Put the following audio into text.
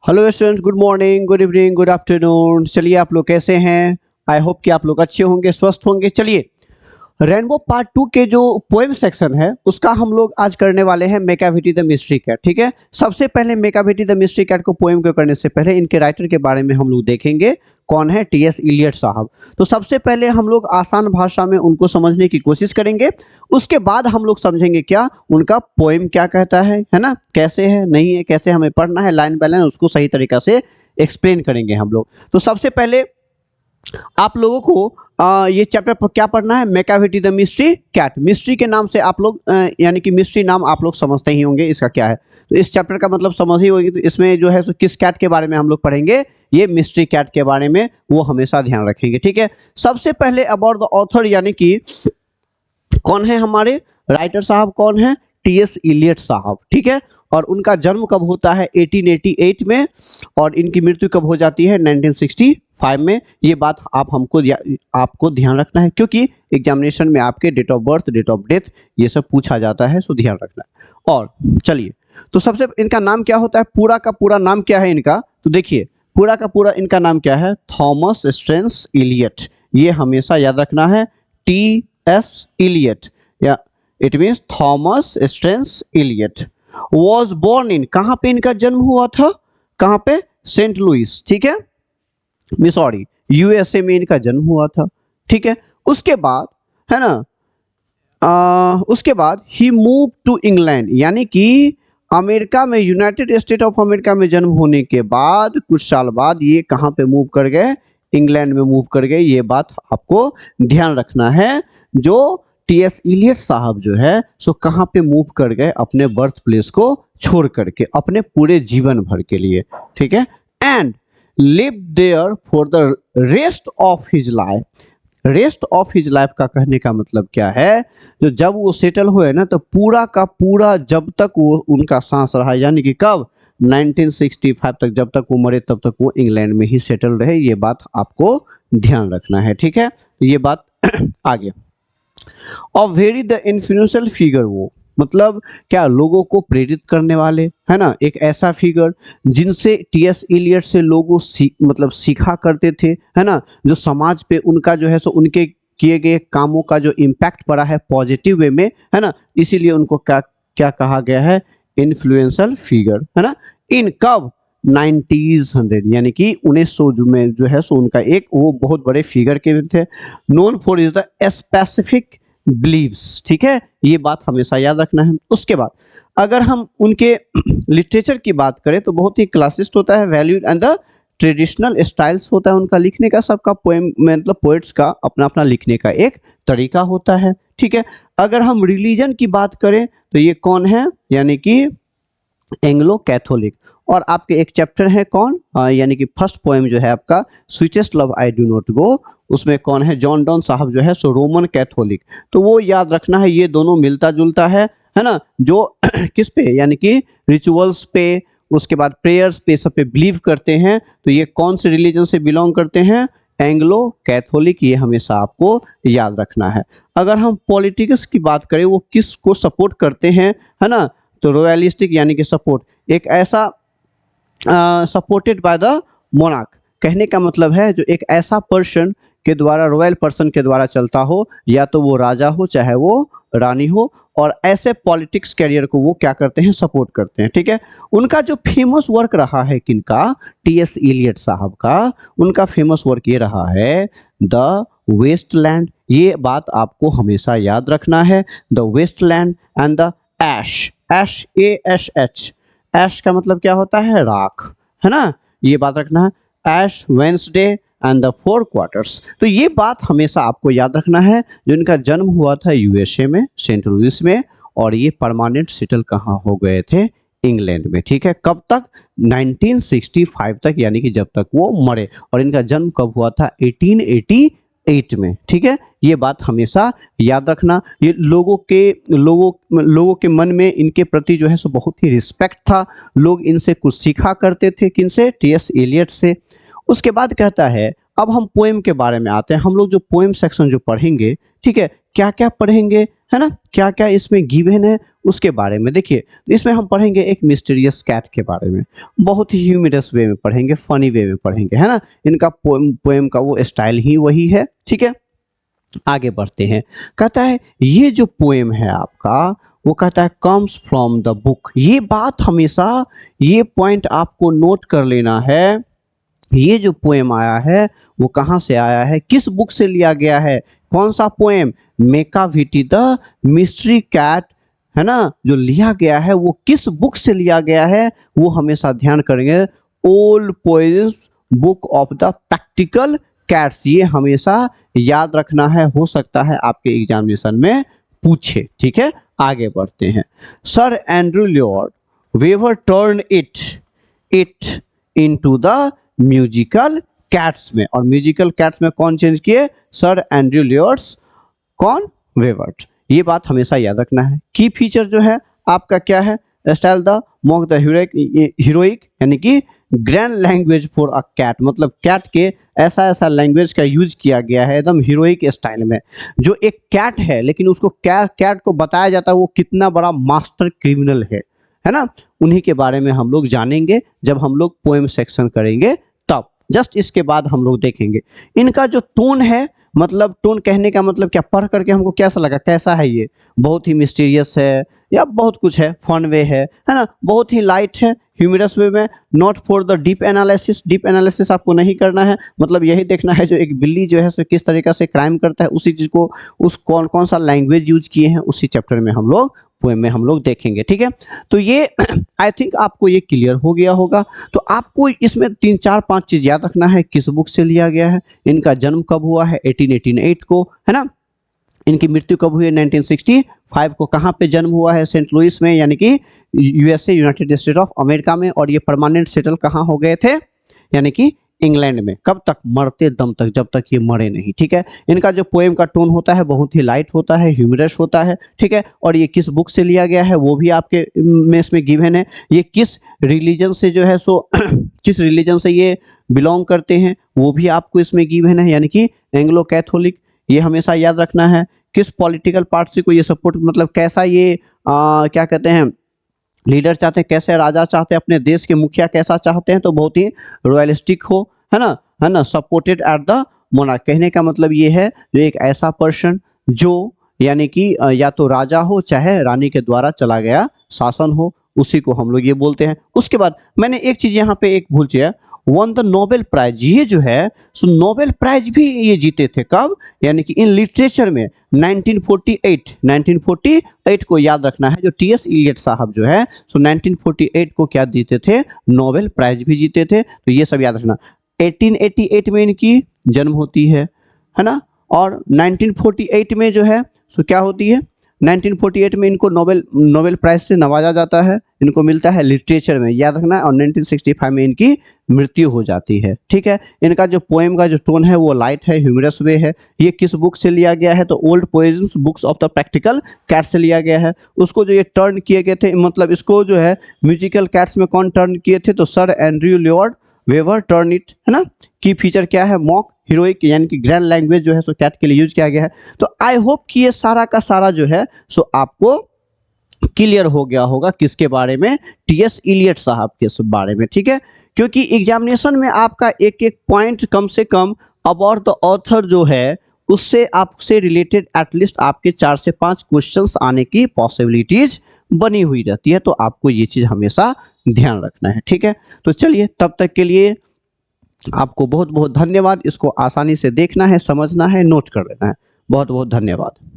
Hello students, good morning, good evening, good afternoon. चलिए, आप लोग कैसे हैं? आई होप कि आप लोग अच्छे होंगे, स्वस्थ होंगे। चलिए, रेनबो पार्ट 2 के जो पोएम सेक्शन है उसका हम लोग आज करने वाले हैं मैकाविटी द मिस्ट्री कैट। ठीक है, सबसे पहले मैकाविटी द मिस्ट्री कैट को पोएम को करने से पहले इनके राइटर के बारे में हम लोग देखेंगे। कौन है? टीएस इलियट साहब। तो सबसे पहले हम लोग आसान भाषा में उनको समझने की कोशिश करेंगे, उसके बाद हम लोग समझेंगे क्या उनका पोएम क्या कहता है ना, कैसे है, नहीं है, कैसे हमें पढ़ना है, लाइन बाय लाइन उसको सही तरीका से एक्सप्लेन करेंगे हम लोग। तो सबसे पहले आप लोगों को ये चैप्टर पर क्या पढ़ना है? Macavity the mystery cat. Mystery के नाम से आप लोग यानी कि मिस्ट्री नाम आप लोग समझते ही होंगे इसका क्या है। तो इस चैप्टर का मतलब समझ ही होगी। तो इसमें जो है सो किस कैट के बारे में हम लोग पढ़ेंगे? ये मिस्ट्री कैट के बारे में, वो हमेशा ध्यान रखेंगे। ठीक है, सबसे पहले अबाउट द ऑथर, यानी कि कौन है हमारे राइटर साहब? कौन है? टीएस इलियट साहब। ठीक है, और उनका जन्म कब होता है? 1888 में, और इनकी मृत्यु कब हो जाती है? 1965 में। ये बात आपको ध्यान रखना है, क्योंकि एग्जामिनेशन में आपके date of birth, date of death ये सब पूछा जाता है, सो ध्यान रखना है। और चलिए, तो सबसे इनका नाम क्या होता है? पूरा का पूरा नाम क्या है इनका? तो देखिए, पूरा का पूरा इनका नाम क्या है? Thomas Stearns Eliot. ये हमेशा याद रखना है, टी.एस. इलियट, या it means Thomas Stearns Eliot. Was born in, कहाँ पे इनका जन्म हुआ था? कहाँ पे? Saint Louis. ठीक है, मिसौरी, यूएसए में इनका जन्म हुआ था। ठीक है, उसके बाद है ना, उसके बाद ही मूव टू इंग्लैंड, यानी कि अमेरिका में, यूनाइटेड स्टेट ऑफ अमेरिका में जन्म होने के बाद कुछ साल बाद ये कहाँ पे मूव कर गए? इंग्लैंड में मूव कर गए। ये बात आपको ध्यान रखना है। जो टीएस इलियट साहब जो है सो कहाँ पे मूव कर गए? अपने बर्थ प्लेस को छोड़ करके, अपने पूरे जीवन भर के लिए। ठीक है, and live there for the rest of his life. Rest of his life का कहने का मतलब क्या है? जो जब वो सेटल हुए ना, तो पूरा का पूरा जब तक वो उनका सांस रहा, यानी कि कब? 1965 तक, जब तक वो मरे तब तक वो इंग्लैंड में ही सेटल रहे। ये बात आपको ध्यान रखना है। ठीक है, ये बात आगे। और वेरी द इन्फ्लुएंशियल फिगर, वो मतलब क्या? लोगों को प्रेरित करने वाले, है ना, एक ऐसा फिगर जिनसे टीएस इलियट से लोगों मतलब सीखा करते थे, है ना, जो समाज पे उनका जो है सो उनके किए गए कामों का जो इम्पैक्ट पड़ा है पॉजिटिव वे में, है ना, इसीलिए उनको क्या क्या कहा गया है? इन्फ्लुएंशियल फिगर, है ना। इन कब? 1900, यानी कि 1900 में जो है सो उनका एक वो बहुत बड़े फिगर के थे। Known for is the specific beliefs. ठीक है, ये बात हमेशा याद रखना है। उसके बाद अगर हम उनके लिटरेचर की बात करें तो बहुत ही क्लासिस्ट होता है, valued and the traditional styles होता है उनका लिखने का। सबका पोएम मतलब पोएट्स का अपना अपना लिखने का एक तरीका होता है। ठीक है, अगर हम रिलीजन की बात करें तो ये कौन है? यानी कि एंग्लो कैथोलिक। और आपके एक चैप्टर है कौन, यानी कि फर्स्ट पोएम जो है आपका sweetest love I do not go, उसमें कौन है? जॉन डॉन साहब जो है सो रोमन कैथोलिक। तो वो याद रखना है, ये दोनों मिलता जुलता है ना। जो किस पे? यानी कि रिचुअल्स पे, उसके बाद प्रेयर्स पे, सब पे बिलीव करते हैं। तो ये कौन से रिलीजन से बिलोंग करते हैं? Anglo Catholic. ये हमेशा आपको याद रखना है। अगर हम पॉलिटिक्स की बात करें, वो किस को सपोर्ट करते हैं, है ना, तो रॉयलिस्टिक, यानी कि सपोर्ट, एक ऐसा सपोर्टेड बाय द मोनार्क। कहने का मतलब है जो एक ऐसा पर्सन के द्वारा, रॉयल पर्सन के द्वारा चलता हो, या तो वो राजा हो चाहे वो रानी हो, और ऐसे पॉलिटिक्स कैरियर को वो क्या करते हैं? सपोर्ट करते हैं। ठीक है, उनका जो फेमस वर्क रहा है किनका? टीएस इलियट साहब का। उनका फेमस वर्क ये रहा है द वेस्टलैंड। ये बात आपको हमेशा याद रखना है, the Waste Land and the ash. Ash, ASH, ash का मतलब क्या होता है? राख, है ना, ये बात रखना है। Ash Wednesday and the Four Quartets. तो ये बात हमेशा आपको याद रखना है। जो इनका जन्म हुआ था यूएसए में, सेंट लुइस में, और ये परमानेंट सेटल कहाँ हो गए थे? इंग्लैंड में। ठीक है, कब तक? 1965 तक, यानी कि जब तक वो मरे। और इनका जन्म कब हुआ था? 1888 में। ठीक है, ये बात हमेशा याद रखना। ये लोगों के मन में इनके प्रति जो है सो बहुत ही रिस्पेक्ट था। लोग इनसे कुछ सीखा करते थे। किनसे? टीएस इलियट से। उसके बाद कहता है अब हम पोएम के बारे में आते हैं। हम लोग जो पोएम सेक्शन जो पढ़ेंगे, ठीक है, क्या क्या पढ़ेंगे, है ना, क्या क्या इसमें गिवन है उसके बारे में। देखिए इसमें हम पढ़ेंगे एक मिस्टीरियस कैट के बारे में, बहुत ही ह्यूमरस वे में पढ़ेंगे, फनी वे में पढ़ेंगे, है ना। इनका पोएम का वो स्टाइल ही वही है, ठीक है। आगे बढ़ते हैं। कहता है ये जो पोएम है आपका, वो कहता है कम्स फ्रॉम द बुक। ये बात हमेशा, ये पॉइंट आपको नोट कर लेना है। ये जो पोएम आया है वो कहाँ से आया है, किस बुक से लिया गया है, कौन सा पोएम, मेकाविटी द मिस्ट्री कैट, है ना, जो लिया गया है वो किस बुक से लिया गया है, वो हमेशा ध्यान करेंगे। Old poems book of the practical cats, ये हमेशा याद रखना है, हो सकता है आपके एग्जामिनेशन में पूछे, ठीक है। आगे बढ़ते हैं। Sir Andrew Lloyd Webber turn it into the musical Cats में, और म्यूजिकल कैट्स में कौन चेंज किए, सर एंड्रू ल्योड्स, कौन, वेवर्ट। ये बात हमेशा याद रखना है। की फीचर जो है आपका क्या है, style the mock the heroic, यानी कि grand language for a cat, मतलब कैट के ऐसा लैंग्वेज का यूज किया गया है एकदम हीरोइक स्टाइल में। जो एक कैट है लेकिन उसको कैट को बताया जाता है वो कितना बड़ा मास्टर क्रिमिनल है ना। उन्हीं के बारे में हम लोग जानेंगे जब हम लोग पोएम सेक्शन करेंगे तब। जस्ट इसके बाद हम लोग देखेंगे इनका जो टोन है, मतलब टोन कहने का मतलब क्या, पढ़ करके हमको कैसा लगा, कैसा है ये, बहुत ही मिस्टीरियस है या बहुत कुछ है, फन वे है ना, बहुत ही लाइट है, ह्यूमरस वे में, not for the deep analysis. Deep analysis आपको नहीं करना है, मतलब यही देखना है जो एक बिल्ली जो है सो किस तरीके से क्राइम करता है, उसी चीज़ को, उस कौन कौन सा लैंग्वेज यूज किए हैं, उसी चैप्टर में हम लोग पोएम में हम लोग देखेंगे, ठीक है। तो ये आई थिंक आपको ये क्लियर हो गया होगा। तो आपको इसमें 3 4 5 चीज़ याद रखना है, किस बुक से लिया गया है, इनका जन्म कब हुआ है 1888 को, है ना, इनकी मृत्यु कब हुई है 1965 को, कहाँ पे जन्म हुआ है, सेंट लुइस में, यानी कि USA, United state of America में, और ये परमानेंट सेटल कहाँ हो गए थे, यानी कि इंग्लैंड में। कब तक, मरते दम तक, जब तक ये मरे नहीं, ठीक है। इनका जो पोएम का टोन होता है बहुत ही लाइट होता है, ह्यूमरस होता है, ठीक है। और ये किस बुक से लिया गया है वो भी आपके में इसमें गिवन है। ये किस रिलीजन से जो है सो किस रिलीजन से ये बिलोंग करते हैं वो भी आपको इसमें गिवन है, यानी कि एंग्लो कैथोलिक, ये हमेशा याद रखना है। किस पॉलिटिकल पार्टी को ये सपोर्ट, मतलब कैसा ये क्या कहते हैं, लीडर चाहते हैं, कैसे राजा चाहते हैं, अपने देश के मुखिया कैसा चाहते हैं, तो बहुत ही रॉयलिस्टिक हो, है ना, सपोर्टेड एट द मोनार्क। कहने का मतलब ये है जो एक ऐसा पर्सन जो यानी कि या तो राजा हो चाहे रानी के द्वारा चला गया शासन हो, उसी को हम लोग ये बोलते हैं। उसके बाद मैंने एक चीज यहाँ पे एक भूल किया, वन द नोबेल प्राइज। ये जो है सो नोबेल प्राइज भी ये जीते थे, कब, यानी कि इन लिटरेचर में 1948 को याद रखना है। जो टी.एस. इलियट साहब जो है सो 1948 को क्या जीते थे, नोबेल प्राइज भी जीते थे। तो ये सब याद रखना। 1888 में इनकी जन्म होती है ना, और 1948 में जो है सो क्या होती है, 1948 में इनको नोबेल प्राइज से नवाजा जाता है, इनको मिलता है लिटरेचर में, याद रखना है। और 1965 में इनकी मृत्यु हो जाती है, ठीक है। इनका जो पोएम का जो टोन है वो लाइट है, ह्यूमरस वे है। ये किस बुक से लिया गया है, तो old poems books of the practical cat से लिया गया है। उसको जो ये टर्न किए गए थे, मतलब इसको जो है म्यूजिकल कैट्स में कौन टर्न किए थे, तो Sir Andrew Lloyd Webber turn it, है ना। की फीचर क्या है, मॉक हीरोइक, यानी कि ग्रैंड लैंग्वेज जो है सो कैट के लिए यूज किया गया है। तो आई होप कि ये सारा का सारा जो है सो आपको क्लियर हो गया होगा किसके बारे में, टी.एस. इलियट साहब के बारे में, ठीक है। क्योंकि एग्जामिनेशन में आपका एक एक पॉइंट कम से कम अबाउट द ऑथर जो है उससे आपसे रिलेटेड एटलीस्ट आपके 4 से 5 क्वेश्चंस आने की पॉसिबिलिटीज बनी हुई रहती है। तो आपको ये चीज़ हमेशा ध्यान रखना है, ठीक है। तो चलिए तब तक के लिए आपको बहुत बहुत धन्यवाद। इसको आसानी से देखना है, समझना है, नोट कर लेना है। बहुत बहुत धन्यवाद।